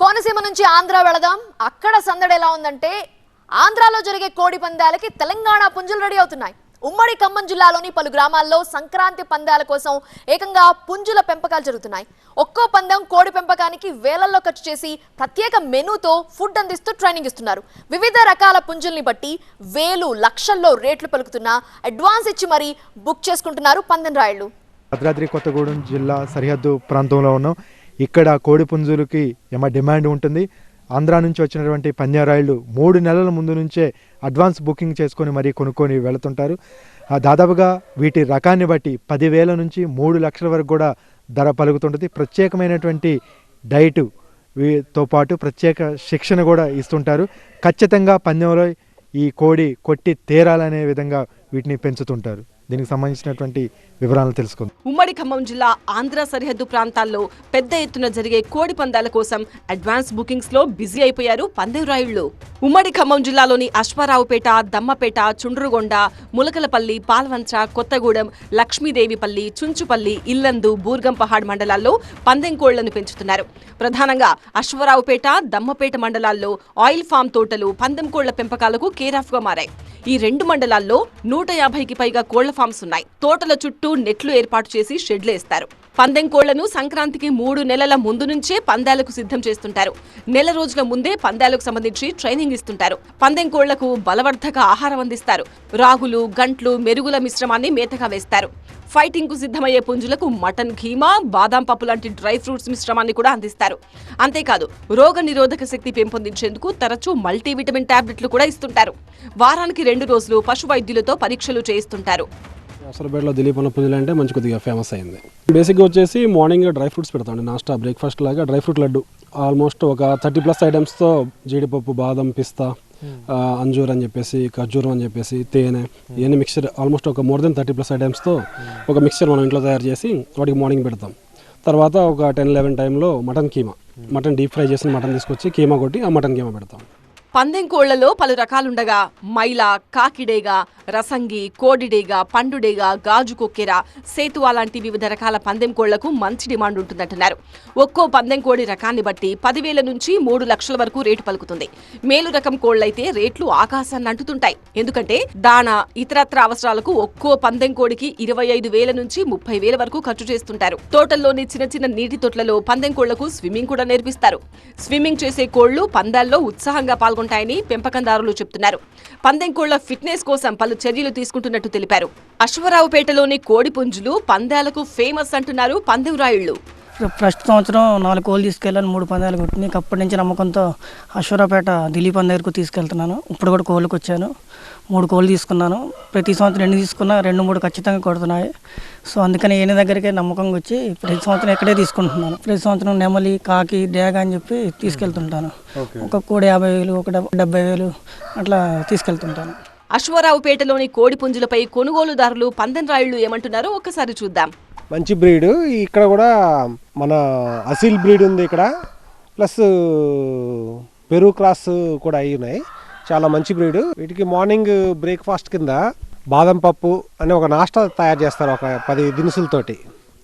కోనసీమ నుంచి ఆంధ్ర వెళదాం. అక్కడ సందడి ఎలా ఉందంటే ఆంధ్రాలో జరిగే కోడి పందాలకి తెలంగాణ పుంజులు రెడీ అవుతున్నాయి. ఉమ్మడి ఖమ్మం జిల్లాలోని పలు గ్రామాల్లో సంక్రాంతి పందాల కోసం ఏకంగా పుంజుల పెంపకాలు జరుగుతున్నాయి. ఒక్కో పందెం కోడి పెంపకానికి వేలల్లో ఖర్చు చేసి ప్రత్యేక మెనూతో ఫుడ్ అందిస్తూ ట్రైనింగ్ ఇస్తున్నారు. వివిధ రకాల పుంజుల్ని బట్టి వేలు లక్షల్లో రేట్లు పలుకుతున్నా అడ్వాన్స్ ఇచ్చి మరీ బుక్ చేసుకుంటున్నారు పందెం రాయుళ్లు. భద్రాద్రి కొత్తగూడెం జిల్లా సరిహద్దు ప్రాంతంలో ఉన్నాం. ఇక్కడ కోడి పుంజులకి ఏమో డిమాండ్ ఉంటుంది. ఆంధ్రా నుంచి వచ్చినటువంటి పందెంరాయుళ్ళు 3 నెలల ముందు నుంచే అడ్వాన్స్ బుకింగ్ చేసుకొని మరీ కొనుక్కొని వెళుతుంటారు. దాదాపుగా వీటి రకాన్ని బట్టి 10,000 నుంచి 3 లక్షల వరకు కూడా ధర పలుకుతుంటుంది. ప్రత్యేకమైనటువంటి డైటుతో పాటు ప్రత్యేక శిక్షణ కూడా ఇస్తుంటారు. ఖచ్చితంగా పందెంలో ఈ కోడి కొట్టి తీరాలనే విధంగా వీటిని పెంచుతుంటారు. దీనికి సంబంధించినటువంటి వివరాలు తెలుసుకుందాం. ఉమ్మడి ఖమ్మం జిల్లా ఆంధ్ర సరిహద్దు ప్రాంతాల్లో పెద్ద ఎత్తున జరిగే కోడి పందాల కోసం అడ్వాన్స్ బుకింగ్స్ లో బిజీ అయిపోయారు పందెం రాయుళ్లు. ఉమ్మడి ఖమ్మం జిల్లాలోని అశ్వారావుపేట, దమ్మపేట, చుండ్రుగొండ, ములకలపల్లి, పాల్వంచ, కొత్తగూడెం, లక్ష్మీదేవిపల్లి, చుంచుపల్లి, ఇల్లందు, బూర్గంపహాడ్ మండలాల్లో పందెం కోళ్లను పెంచుతున్నారు. ప్రధానంగా అశ్వారావుపేట, దమ్మపేట మండలాల్లో ఆయిల్ ఫామ్ తోటలు పందెం కోళ్ల పెంపకాలకు కేరాఫ్ గా మారాయి. ఈ 2 మండలాల్లో 150కి పైగా కోళ్ల ఫామ్స్ ఉన్నాయి. తోటల చుట్టూ నెట్లు ఏర్పాటు చేసి షెడ్లు వేస్తారు. పందెం కోళ్లను సంక్రాంతికి 3 నెలల ముందు నుంచే పందాలకు సిద్ధం చేస్తుంటారు. నెల రోజుల ముందే పందాలకు సంబంధించి ట్రైనింగ్ ఇస్తుంటారు. పందెం కోళ్లకు బలవర్ధక ఆహారం అందిస్తారు. రాగులు, గంట్లు, మెరుగుల మిశ్రమాన్ని మేతగా వేస్తారు. ఫైటింగ్ కు సిద్ధమయ్యే పుంజులకు మటన్ కీమా, బాదాం పప్పు లాంటి డ్రై ఫ్రూట్స్ మిశ్రమాన్ని కూడా అందిస్తారు. అంతేకాదు రోగ నిరోధక శక్తి పెంపొందించేందుకు తరచూ మల్టీవిటమిన్ టాబ్లెట్లు కూడా ఇస్తుంటారు. వారానికి 2 రోజులు పశు వైద్యులతో పరీక్షలు చేయిస్తుంటారు. అసలుపేటలో దిలీప్ అన్న పుంజులు అంటే మంచి కొద్దిగా ఫేమస్ అయింది. బేసిక్గా వచ్చేసి మార్నింగ్ డ్రై ఫ్రూట్స్ పెడతామండి. నాస్టా బ్రేక్ఫాస్ట్ లాగా డ్రై ఫ్రూట్ లడ్డు ఆల్మోస్ట్ ఒక 30+ ఐటమ్స్తో జీడిపప్పు, బాదం, పిస్తా, అంజూర్ అని చెప్పేసి, ఖర్జూరం అని చెప్పేసి, తేనె, ఇవన్నీ మిక్చర్ ఆల్మోస్ట్ ఒక మోర్ దెన్ 30+ ఐటమ్స్తో ఒక మిక్చర్ మనం ఇంట్లో తయారు చేసి వాటికి మార్నింగ్ పెడతాం. తర్వాత ఒక 10-11 టైంలో mutton keema, mutton deep fry చేసిన మటన్ తీసుకొచ్చి కీమా కొట్టి ఆ మటన్ కీమా పెడతాం. పందెం కోళ్లలో పలు రకాలుండగా మైల, కాకిడేగ, రసంగి, కోడిడేగ, పండుడేగ, గాజు కొక్కెర, సేతువా లాంటి వివిధ రకాల పందెం కోళ్లకు మంచి డిమాండ్ ఉంటుందంటున్నారు. ఒక్కో పందెం కోడి రకాన్ని బట్టి 10,000 నుంచి 3 లక్షల వరకు రేటు పలుకుతుంది. మేలు రకం కోళ్లైతే రేట్లు ఆకాశాన్ని అంటుతుంటాయి. ఎందుకంటే దాణా, ఇతరత్ర అవసరాలకు ఒక్కో పందెం కోడికి 25,000 నుంచి 30,000 వరకు ఖర్చు చేస్తుంటారు. తోటల్లోని చిన్న చిన్న నీటి తొట్లలో పందెం కోళ్లకు స్విమ్మింగ్ కూడా నేర్పిస్తారు. స్విమ్మింగ్ చేసే కోళ్లు పందాల్లో ఉత్సాహంగా పాల్గొంటాయని పెంపకందారులు చెప్తున్నారు. పందెం కోళ్ల ఫిట్నెస్ కోసం పలు చర్యలు తీసుకుంటున్నట్టు తెలిపారు. అశ్వరావుపేటలోని కోడి పుంజులు పందాలకు ఫేమస్ అంటున్నారు పందెం రాయుళ్లు. ఫస్ట్ సంవత్సరం 4 కోళ్ళు తీసుకెళ్ళాను, 3 పందాలు కొట్టినాయి. అప్పటి నుంచి నమ్మకంతో అశ్వరావుపేట దిలీప్ అన్న దగ్గరకు తీసుకెళ్తున్నాను. ఇప్పుడు కూడా కోళ్ళకి వచ్చాను. 3 కోళ్ళు తీసుకున్నాను. ప్రతి సంవత్సరం 2 తీసుకున్నా 2-3 ఖచ్చితంగా కొడుతున్నాయి. సో అందుకని ఈయన దగ్గరికే నమ్మకంగా వచ్చి ప్రతి సంవత్సరం ఇక్కడే తీసుకుంటున్నాను. ప్రతి సంవత్సరం నెమలి, కాకి, డేగ అని చెప్పి తీసుకెళ్తుంటాను. ఒక కోడి 50,000, ఒక 70,000 అట్లా తీసుకెళ్తుంటాను. అశ్వరావుపేటలోని కోడి పుంజులపై కొనుగోలుదారులు పందెం రాయుళ్లు ఏమంటున్నారో ఒక్కసారి చూద్దాం. మంచి బ్రీడ్. ఇక్కడ కూడా మన అసీల్ బ్రీడ్ ఉంది ఇక్కడ, ప్లస్ పెరు క్రాస్ కూడా అయి ఉన్నాయి. చాలా మంచి బ్రీడ్. వీటికి మార్నింగ్ బ్రేక్ఫాస్ట్ కింద బాదం పప్పు అనే ఒక నాస్టా తయారు చేస్తారు. ఒక 10 దినుసులతోటి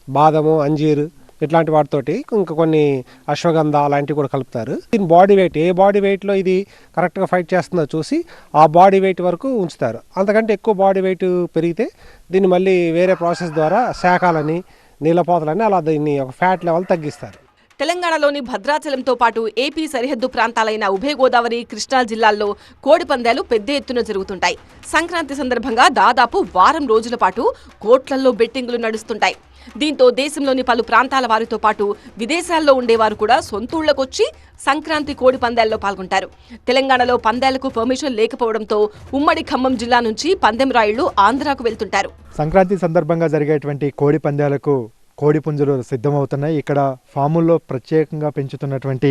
బాదము, అంజీరు ఇట్లాంటి వాటితోటి ఇంకా కొన్ని అశ్వగంధ అలాంటివి కూడా కలుపుతారు. దీని బాడీ వెయిట్, ఏ బాడీ వెయిట్లో ఇది కరెక్ట్గా ఫైట్ చేస్తుందో చూసి ఆ బాడీ వెయిట్ వరకు ఉంచుతారు. అంతకంటే ఎక్కువ బాడీ వెయిట్ పెరిగితే దీన్ని మళ్ళీ వేరే ప్రాసెస్ ద్వారా శాఖాలని, నీలపోతలని అలా దీన్ని ఒక ఫ్యాట్ లెవెల్ తగ్గిస్తారు. తెలంగాణలోని భద్రాచలంతో పాటు ఏపీ సరిహద్దు ప్రాంతాలైన ఉభయ గోదావరి, కృష్ణా జిల్లాల్లో కోడి పందాలు పెద్ద ఎత్తున జరుగుతుంటాయి. సంక్రాంతి సందర్భంగా దాదాపు వారం రోజుల పాటు కోట్లల్లో బెట్టింగులు నడుస్తుంటాయి. దీంతో దేశంలోని పలు ప్రాంతాల వారితో పాటు విదేశాల్లో ఉండేవారు కూడా సొంతూళ్లకొచ్చి సంక్రాంతి కోడి పందాల్లో పాల్గొంటారు. తెలంగాణలో పందాలకు పర్మిషన్ లేకపోవడంతో ఉమ్మడి ఖమ్మం జిల్లా నుంచి పందెం రాయుళ్లు ఆంధ్రాకు వెళ్తుంటారు. సంక్రాంతి సందర్భంగా జరిగేటువంటి కోడి పందాలకు కోడి పుంజులు సిద్ధమవుతున్నాయి. ఇక్కడ ఫాముల్లో ప్రత్యేకంగా పెంచుతున్నటువంటి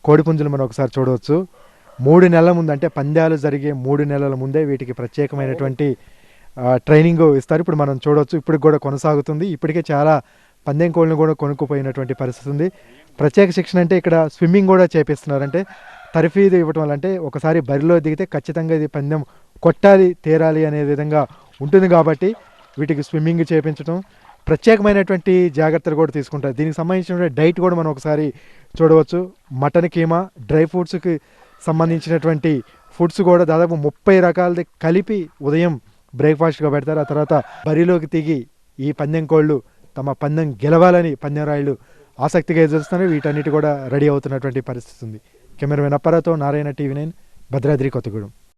కోడి పుంజులు మనం ఒకసారి చూడవచ్చు. 3 నెలల ముందు, అంటే పందాలు జరిగే 3 నెలల ముందే వీటికి ప్రత్యేకమైనటువంటి ట్రైనింగ్ ఇస్తారు. ఇప్పుడు మనం చూడవచ్చు, ఇప్పటికి కూడా కొనసాగుతుంది. ఇప్పటికే చాలా పందెం కోళ్ళను కూడా కొనుక్కుపోయినటువంటి పరిస్థితి ఉంది. ప్రత్యేక శిక్షణ అంటే ఇక్కడ స్విమ్మింగ్ కూడా చేపిస్తున్నారు. అంటే తర్ఫీదు ఇవ్వటం వల్ల, అంటే ఒకసారి బరిలో దిగితే ఖచ్చితంగా ఇది పందెం కొట్టాలి, తీరాలి అనే విధంగా ఉంటుంది కాబట్టి వీటికి స్విమ్మింగ్ చేయించడం, ప్రత్యేకమైనటువంటి జాగ్రత్తలు కూడా తీసుకుంటారు. దీనికి సంబంధించిన డైట్ కూడా మనం ఒకసారి చూడవచ్చు. మటన్ కీమా, డ్రై ఫ్రూట్స్కి సంబంధించినటువంటి ఫుడ్స్ కూడా దాదాపు 30 రకాలది కలిపి ఉదయం బ్రేక్ఫాస్ట్గా పెడతారు. ఆ తర్వాత బరిలోకి దిగి ఈ పందెం కోళ్ళు తమ పందెం గెలవాలని పందెం రాయుళ్ళు ఆసక్తిగా ఎదురుస్తున్నారు. వీటన్నిటి కూడా రెడీ అవుతున్నటువంటి పరిస్థితి ఉంది. కెమెరామెన్ అప్పారావుతో నారాయణ, టీవీ 9, భద్రాద్రి, కొత్తగూడెం.